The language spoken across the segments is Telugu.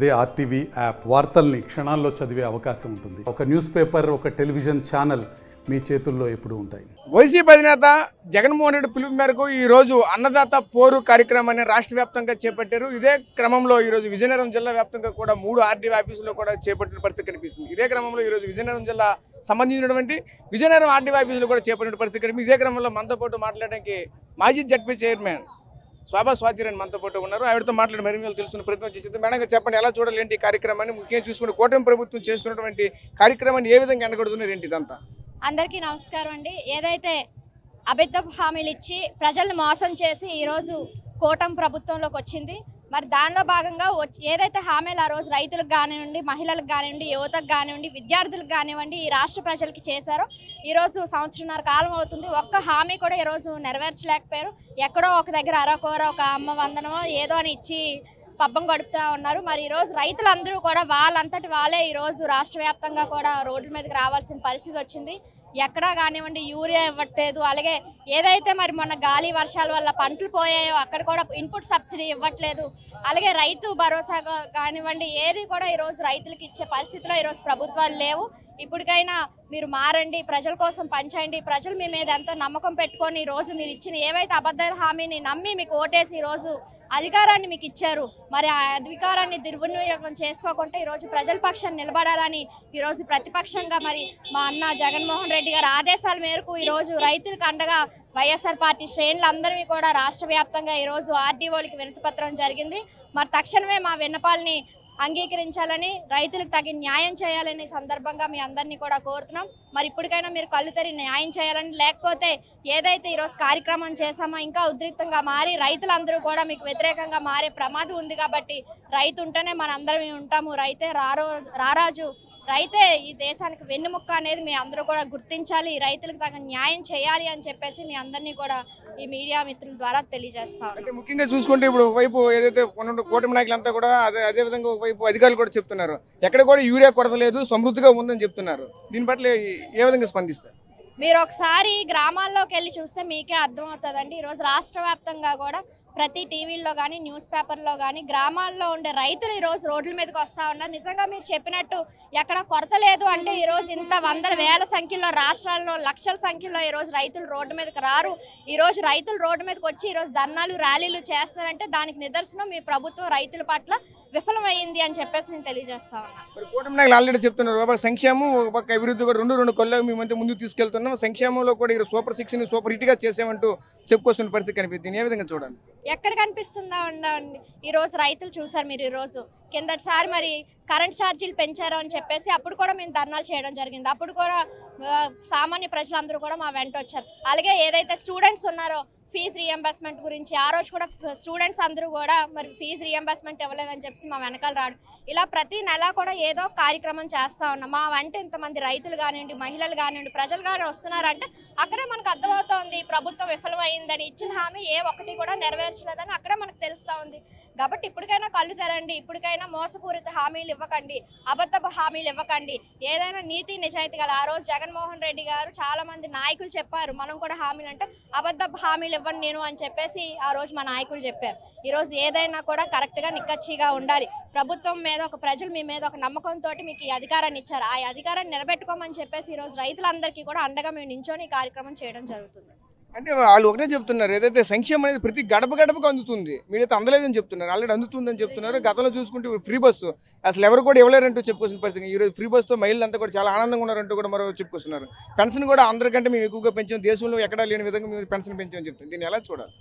అదే ఆర్టీవీ యాప్ వార్తల్ని క్షణాల్లో చదివే అవకాశం ఉంటుంది. ఒక న్యూస్ పేపర్, ఒక టెలివిజన్ ఛానల్ మీ చేతుల్లో ఎప్పుడూ ఉంటాయి. వైసీపీ అధినేత జగన్మోహన్ రెడ్డి పిలుపు మేరకు ఈరోజు అన్నదాత పోరు కార్యక్రమాన్ని రాష్ట్ర వ్యాప్తంగా చేపట్టారు. ఇదే క్రమంలో ఈరోజు విజయనగరం జిల్లా వ్యాప్తంగా కూడా 3 ఆర్టీవీ ఆఫీసులో కూడా చేపట్టిన పరిస్థితి కనిపిస్తుంది. ఇదే క్రమంలో ఈరోజు విజయనగరం జిల్లా సంబంధించినటువంటి విజయనగరం ఆర్టీవీ ఆఫీసులో కూడా చేపట్టిన పరిస్థితి కనిపిస్తుంది. ఇదే క్రమంలో మనతో పాటు మాట్లాడడానికి మాజీ జడ్పీ చైర్మన్ శోభా స్వాతిరాణి మనతో పాటు ఉన్నారు. ఆవిడతో మాట్లాడి మరిన్ని తెలుసుకునే ప్రయత్నం చేస్తుంది. మేడం చెప్పండి, ఎలా చూడాలి ఏంటి కార్యక్రమాన్ని? ముఖ్యంగా చూసుకుని కూటమి ప్రభుత్వం చేస్తున్నటువంటి కార్యక్రమాన్ని ఏ విధంగా ఎండగడుతున్నారు ఏంటి ఇదంతా? అందరికీ నమస్కారం అండి. ఏదైతే అబద్ధపు హామీలు ఇచ్చి ప్రజల్ని మోసం చేసి ఈరోజు కూటమి ప్రభుత్వంలోకి వచ్చింది, మరి దానిలో భాగంగా ఏదైతే హామీలు ఆ రోజు రైతులకు కానివ్వండి, మహిళలకు కానివ్వండి, యువతకు కానివ్వండి, విద్యార్థులకు కానివ్వండి, ఈ రాష్ట్ర ప్రజలకి చేశారో ఈరోజు సంవత్సరంన్నర కాలం అవుతుంది. ఒక్క హామీ కూడా ఈరోజు నెరవేర్చలేకపోయారు. ఎక్కడో ఒక దగ్గర అరకొర ఒక అమ్మ వందనమో ఏదో అని ఇచ్చి పబ్బం గడుపుతూ ఉన్నారు. మరి ఈరోజు రైతులందరూ కూడా వాళ్ళంతటి వాళ్ళే ఈరోజు రాష్ట్ర వ్యాప్తంగా కూడా రోడ్ల మీదకి రావాల్సిన పరిస్థితి వచ్చింది. ఎక్కడా కానివ్వండి యూరియా ఇవ్వట్లేదు. అలాగే ఏదైతే మరి మొన్న గాలి వర్షాల వల్ల పంటలు పోయాయో అక్కడ కూడా ఇన్పుట్ సబ్సిడీ ఇవ్వట్లేదు. అలాగే రైతు భరోసా కానివ్వండి ఏది కూడా ఈరోజు రైతులకు ఇచ్చే పరిస్థితిలో ఈరోజు ప్రభుత్వాలు లేవు. ఇప్పటికైనా మీరు మారండి, ప్రజల కోసం పనిచేయండి. ప్రజలు మీ మీద ఎంతో నమ్మకం పెట్టుకొని ఈరోజు మీరు ఇచ్చిన ఏవైతే అబద్ధాల హామీని నమ్మి మీకు ఓటేసి ఈరోజు అధికారాన్ని మీకు ఇచ్చారు, మరి ఆ అధికారాన్ని దుర్వినియోగం చేసుకోకుండా ఈరోజు ప్రజల పక్షాన్ని నిలబడాలని ఈరోజు ప్రతిపక్షంగా మరి మా అన్న జగన్మోహన్ రెడ్డి గారి ఆదేశాల మేరకు ఈరోజు రైతులకు అండగా వైఎస్ఆర్ పార్టీ శ్రేణులందరినీ కూడా రాష్ట్ర వ్యాప్తంగా ఈరోజు ఆర్డీఓలకి వినతిపత్రం జరిగింది. మరి తక్షణమే మా విన్నపాలని అంగీకరించాలని, రైతులకు తగిన న్యాయం చేయాలని సందర్భంగా మీ అందరినీ కూడా కోరుతున్నాం. మరి ఇప్పటికైనా మీరు కళ్ళు తెరి న్యాయం చేయాలని, లేకపోతే ఏదైతే ఈరోజు కార్యక్రమం చేశామో ఇంకా ఉద్రిక్తంగా మారి రైతులందరూ కూడా మీకు వ్యతిరేకంగా మారే ప్రమాదం ఉంది. కాబట్టి రైతు ఉంటేనే మనందరం ఉంటాము. రైతే రారాజు, రైతే ఈ దేశానికి వెన్నుముక్క అనేది మీ అందరూ కూడా గుర్తించాలి. రైతులకు తగిన న్యాయం చేయాలి అని చెప్పేసి మీ అందరినీ కూడా ఈ మీడియా మిత్రుల ద్వారా తెలియజేస్తాం. అంటే ముఖ్యంగా చూసుకుంటే ఇప్పుడు ఒకవైపు ఏదైతే కూటమి నాయకులంతా కూడా అదే విధంగా ఒకవైపు అధికారులు కూడా చెప్తున్నారు ఎక్కడ కూడా యూరియా కొరత లేదు, సమృద్ధిగా ఉందని చెప్తున్నారు. దీని పట్ల ఏ విధంగా స్పందిస్తారు? మీరు ఒకసారి గ్రామాల్లోకి వెళ్ళి చూస్తే మీకే అర్థమవుతుందండి. ఈరోజు రాష్ట్ర వ్యాప్తంగా కూడా ప్రతి టీవీల్లో కానీ న్యూస్ పేపర్లో కానీ గ్రామాల్లో ఉండే రైతులు ఈరోజు రోడ్ల మీదకి వస్తూ ఉన్నారు. నిజంగా మీరు చెప్పినట్టు ఎక్కడ కొరత లేదు అంటే ఈరోజు ఇంత వందల వేల సంఖ్యలో రాష్ట్రాల్లో లక్షల సంఖ్యలో ఈరోజు రైతులు రోడ్డు మీదకి రారు. ఈరోజు రైతులు రోడ్డు మీదకి వచ్చి ఈరోజు ధర్నాలు ర్యాలీలు చేస్తున్నారంటే దానికి నిదర్శనం మీ ప్రభుత్వం రైతుల పట్ల విఫలమైంది అని చెప్పేసి నేను తెలియజేస్తా ఉన్నా. కూటమి నాయకులు ఆల్రెడీ చెప్తున్నారు ఒక సంక్షేమం ఒక పక్క అభివృద్ధి కూడా రెండు కొల్లాగా మేమంతా ముందుకు తీసుకెళ్తున్నాం. సంక్షేమంలో కూడా ఈరోజు సూపర్ 6ని సూపర్ హిట్గా చేసామంటూ చెప్పుకొస్తున్న పరిస్థితి కనిపిస్తుంది. ఏ విధంగా చూడండి? ఎక్కడ కనిపిస్తుందా ఉండండి. ఈరోజు రైతులు చూసారు మీరు. ఈరోజు కిందటిసారి మరి కరెంట్ ఛార్జీలు పెంచారు అని చెప్పేసి అప్పుడు కూడా మేము ధర్నాలు చేయడం జరిగింది. అప్పుడు కూడా సామాన్య ప్రజలందరూ కూడా మా వెంట వచ్చారు. అలాగే ఏదైతే స్టూడెంట్స్ ఉన్నారో ఫీజు రీఎంబర్స్మెంట్ గురించి ఆ రోజు కూడా స్టూడెంట్స్ అందరూ కూడా మరి ఫీజు రీఎంబర్స్మెంట్ ఇవ్వలేదని చెప్పి మా వెనకాల రాడు. ఇలా ప్రతి నెల కూడా ఏదో కార్యక్రమం చేస్తూ ఉన్నాం. మా వెంట ఇంతమంది రైతులు కానివ్వండి, మహిళలు కానివ్వండి, ప్రజలు కానీ వస్తున్నారంటే అక్కడే మనకు అర్థమవుతోంది ప్రభుత్వం విఫలమైందని. ఇచ్చిన హామీ ఏ ఒక్కటి కూడా నెరవేర్చలేదని అక్కడే మనకు తెలుస్తూ ఉంది. కాబట్టి ఇప్పటికైనా కళ్ళు తెరండి. ఇప్పటికైనా మోసపూరిత హామీలు ఇవ్వకండి, అబద్ధపు హామీలు ఇవ్వకండి. ఏదైనా నీతి నిజాయితీ గల ఆ రోజు జగన్మోహన్ రెడ్డి గారు చాలా మంది నాయకులు చెప్పారు మనం కూడా హామీలు అంటే అబద్ధపు హామీలు ఇవ్వను నేను అని చెప్పేసి ఆ రోజు మా నాయకులు చెప్పారు. ఈరోజు ఏదైనా కూడా కరెక్ట్గా నిక్కచ్చిగా ఉండాలి. ప్రభుత్వం మీద ఒక ప్రజలు మీ మీద ఒక నమ్మకంతో మీకు ఈ అధికారాన్ని ఇచ్చారు. ఆ అధికారాన్ని నిలబెట్టుకోమని చెప్పేసి ఈరోజు రైతులందరికీ కూడా అండగా మేము నించొని ఈ కార్యక్రమం చేయడం జరుగుతుంది. అంటే వాళ్ళు ఒకటే చెప్తున్నారు ఏదైతే సంక్షేమం అనేది ప్రతి గడపకు అందుతుంది, మీరైతే అందలేదని చెప్తున్నారు. ఆల్రెడీ అందుతుందని చెప్తున్నారు. గతంలో చూసుకుంటే ఫ్రీ బస్సు అసలు ఎవరు కూడా ఇవ్వలేరంటూ చెప్పుకొస్తున్న పరిస్థితి. ఈరోజు ఫ్రీ బస్సుతో మహిళలంతా కూడా చాలా ఆనందంగా ఉన్నారంటూ కూడా మరో చెప్పుకొస్తున్నారు. పెన్షన్ కూడా అందరికంటే మేము ఎక్కువగా పెంచాం, దేశంలో ఎక్కడా లేని విధంగా మేము పెన్షన్ పెంచామని చెప్తున్నాం. దీన్ని ఎలా చూడాలి?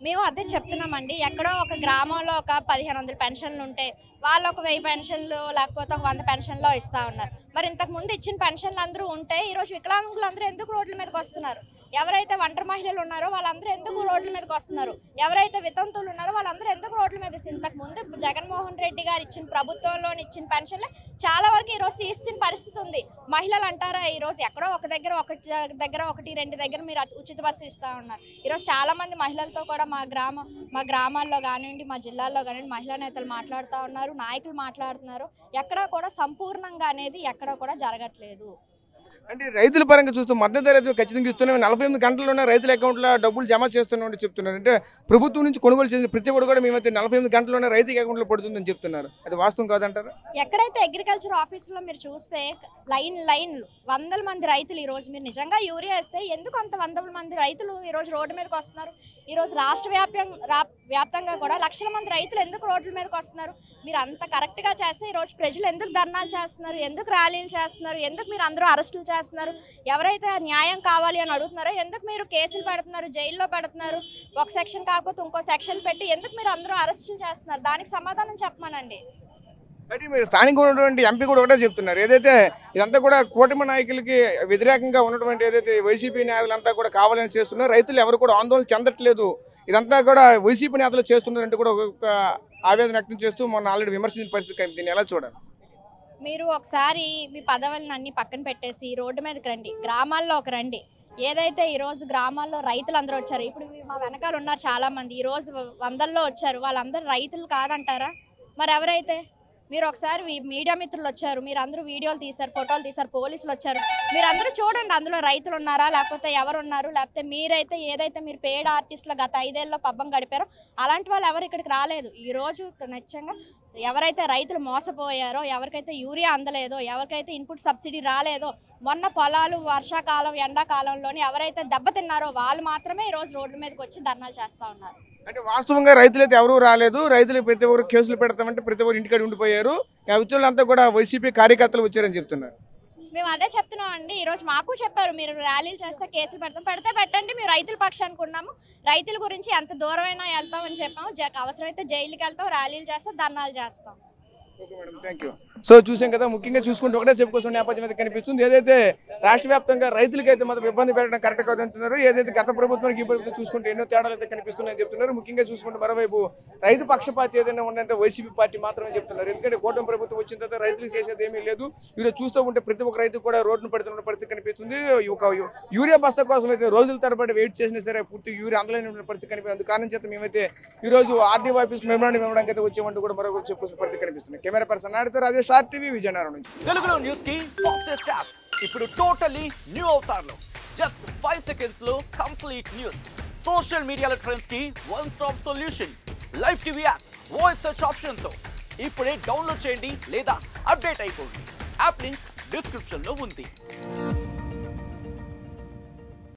మేము అదే చెప్తున్నామండి. ఎక్కడో ఒక గ్రామంలో ఒక 1500 పెన్షన్లు ఉంటే వాళ్ళు ఒక 1000 పెన్షన్లు లేకపోతే ఒక 100 పెన్షన్లో ఇస్తూ ఉన్నారు. మరి ఇంతకుముందు ఇచ్చిన పెన్షన్లు అందరూ ఉంటే ఈరోజు వికలాంగులు అందరూ ఎందుకు రోడ్ల మీదకి వస్తున్నారు? ఎవరైతే ఒంటరి మహిళలు ఉన్నారో వాళ్ళందరూ ఎందుకు రోడ్ల మీదకి వస్తున్నారు? ఎవరైతే వితంతువులు ఉన్నారో వాళ్ళందరూ ఎందుకు రోడ్ల మీద? ఇంతకుముందు జగన్మోహన్ రెడ్డి గారు ఇచ్చిన ప్రభుత్వంలో ఇచ్చిన పెన్షన్లు చాలా వరకు ఈరోజు తీసిన పరిస్థితి ఉంది. మహిళలు అంటారా ఈరోజు ఎక్కడో ఒక దగ్గర ఒకటి 2 దగ్గర మీరు ఉచిత బస్సు ఇస్తూ ఉన్నారు. ఈరోజు చాలామంది మహిళలతో కూడా మా గ్రామాల్లో కానివ్వండి, మా జిల్లాల్లో కానివ్వండి మహిళా నేతలు మాట్లాడుతూ ఉన్నారు, నాయకులు మాట్లాడుతున్నారు. ఎక్కడా కూడా సంపూర్ణంగా అనేది ఎక్కడా కూడా జరగట్లేదు. అంటే రైతుల పరంగా చూస్తూ మద్దతు ధర అయితే ఖచ్చితంగా ఇస్తూనే 48 గంటల్లోనే రైతుల అకౌంట్లో డబ్బులు జమ చేస్తున్నామని చెప్తున్నారు. అంటే ప్రభుత్వం నుంచి కొనుగోలు చేసిన ప్రతి ఒక్కరు కూడా మేమైతే 48 గంటల్లోనే రైతుకి అకౌంట్లో పడుతుందని చెప్తున్నారు. అది వాస్తవం కాదంటారా? ఎక్కడైతే అగ్రికల్చర్ ఆఫీసులో మీరు చూస్తే లైన్లు వందల మంది రైతులు ఈరోజు మీరు నిజంగా యూరియా వేస్తే ఎందుకు అంత వందల మంది రైతులు ఈరోజు రోడ్డు మీదకి వస్తున్నారు? ఈరోజు రాష్ట్ర వ్యాప్తంగా కూడా లక్షల మంది రైతులు ఎందుకు రోడ్ల మీదకి వస్తున్నారు? మీరు అంత కరెక్ట్గా చేస్తే ఈరోజు ప్రజలు ఎందుకు ధర్నాలు చేస్తున్నారు, ఎందుకు ర్యాలీలు చేస్తున్నారు, ఎందుకు మీరు అందరూ అరెస్టులు చేస్తున్నారు? ఎవరైతే న్యాయం కావాలి అని అడుగుతున్నారో ఎందుకు మీరు కేసులు పెడుతున్నారు, జైల్లో పెడుతున్నారు? ఒక సెక్షన్ కాకపోతే ఇంకో సెక్షన్ పెట్టి ఎందుకు మీరు అందరూ అరెస్టులు చేస్తున్నారు? దానికి సమాధానం చెప్పమనండి. అయితే మీరు స్థానికంగా ఉన్నటువంటి ఎంపీ కూడా ఒకటే చెప్తున్నారు, ఏదైతే ఇదంతా కూడా కూటమి నాయకులకి వ్యతిరేకంగా ఉన్నటువంటి ఏదైతే వైసీపీ నాయకులంతా కూడా కావాలని చేస్తున్నారు, రైతులు ఎవరు కూడా ఆందోళన చెందట్లేదు, ఇదంతా కూడా వైసీపీ నేతలు చేస్తున్నారంటే కూడా ఒక ఆవేదన వ్యక్తం చేస్తూ మొన్న ఆల్రెడీ విమర్శించిన పరిస్థితి. దీన్ని ఎలా చూడాలి? మీరు ఒకసారి మీ పదవులను అన్ని పక్కన పెట్టేసి రోడ్డు మీదకి రండి, గ్రామాల్లో ఒక రండి. ఏదైతే ఈరోజు గ్రామాల్లో రైతులు అందరూ వచ్చారు, ఇప్పుడు మా వెనకాల ఉన్నారు చాలామంది, ఈరోజు వందల్లో వచ్చారు, వాళ్ళందరూ రైతులు కాదంటారా? మరి ఎవరైతే? మీరు ఒకసారి మీడియా మిత్రులు వచ్చారు, మీరు అందరూ వీడియోలు తీశారు, ఫోటోలు తీశారు, పోలీసులు వచ్చారు, మీరు అందరూ చూడండి అందులో రైతులు ఉన్నారా లేకపోతే ఎవరు ఉన్నారు? లేకపోతే మీరైతే ఏదైతే మీరు పేడ్ ఆర్టిస్టులు గత 5 ఏళ్ళలో పబ్బం గడిపారో అలాంటి వాళ్ళు ఎవరు ఇక్కడికి రాలేదు. ఈరోజు నిజంగా ఎవరైతే రైతులు మోసపోయారో, ఎవరికైతే యూరియా అందలేదో, ఎవరికైతే ఇన్పుట్ సబ్సిడీ రాలేదో, మొన్న పొలాలు వర్షాకాలం ఎండాకాలంలోని ఎవరైతే దెబ్బతిన్నారో వాళ్ళు మాత్రమే ఈరోజు రోడ్ల మీదకి వచ్చి ధర్నాలు చేస్తూ ఉన్నారు. అంటే వాస్తవంగా రైతులైతే ఎవరూ రాలేదు, రైతులు ప్రతి ఒక్కరు కేసులు పెడతామంటే ప్రతి ఒక్కరు ఇంటికాడ ఉండిపోయారు, వచ్చేళ్ళంతా కూడా వైసీపీ కార్యకర్తలు వచ్చారని చెప్తున్నారు. మేము అదే చెప్తున్నాం అండి, ఈరోజు మాకు చెప్పారు మీరు ర్యాలీలు చేస్తే కేసులు పెడితే పెట్టండి, మేము రైతుల పక్షానికి ఉన్నాము, రైతుల గురించి ఎంత దూరమైనా వెళ్తామని చెప్పాము, అవసరమైతే జైలుకి వెళ్తాం, ర్యాలీలు చేస్తాం, ధర్నాలు చేస్తాం. Okay madam, thank you. So చూసాం కదా, ముఖ్యంగా చూసుకుంటే ఒకటే చెప్పుకోవాల్సిన నేపథ్యం అయితే కనిపిస్తుంది, ఏదైతే రాష్ట్ర వ్యాప్తంగా రైతులకైతే మాత్రం ఇబ్బంది పెట్టడం కరెక్ట్ కాదంటున్నారు, ఏదైతే గత ప్రభుత్వానికి ఈ ప్రభుత్వం చూసుకుంటే ఎన్నో తేడాలు అయితే కనిపిస్తున్నాయని చెప్తున్నారు. ముఖ్యంగా చూసుకుంటే మరోవైపు రైతు పక్షపాతి ఏదైనా ఉందంటే వైసీపీ పార్టీ మాత్రమే చెప్తున్నారు. ఎందుకంటే కూటమి ప్రభుత్వం వచ్చిన తర్వాత రైతులకు చేసేది ఏమీ లేదు. ఈరోజు చూస్తూ ఉంటే ప్రతి ఒక్క రైతు కూడా రోడ్డును పడుతున్న పరిస్థితి కనిపిస్తుంది. ఒక యూరియా బస్తా కోసం అయితే రోజుల తరబడి వెయిట్ చేసినా సరే పూర్తి యూరియా అందలేని పరిస్థితి కనిపిస్తుంది. కారణం చేత మేమైతే ఈరోజు ఆర్డీఓ ఆఫీస్ మెమరాండం ఇవ్వడానికి అయితే వచ్చేవంటూ కూడా మరొక చెప్పాల్సిన పరిస్థితి కనిపిస్తుంది. కెమెరా పర్సన్ నాడితే రాజేష్, RTV, విజయనగరం నుంచి. తెలుగులో న్యూస్ కి ఫాస్టెస్ట్ యాప్ ఇప్పుడు టోటల్లీ న్యూ అవతార్లో జస్ట్ 5 సెకండ్స్ లో complete news, social media trends కి one stop solution, live TV app, voice search option తో ఇప్పుడే డౌన్లోడ్ చేయండి లేదా అప్డేట్ అయిపోండి. యాప్ లింక్ డిస్క్రిప్షన్ లో ఉంది.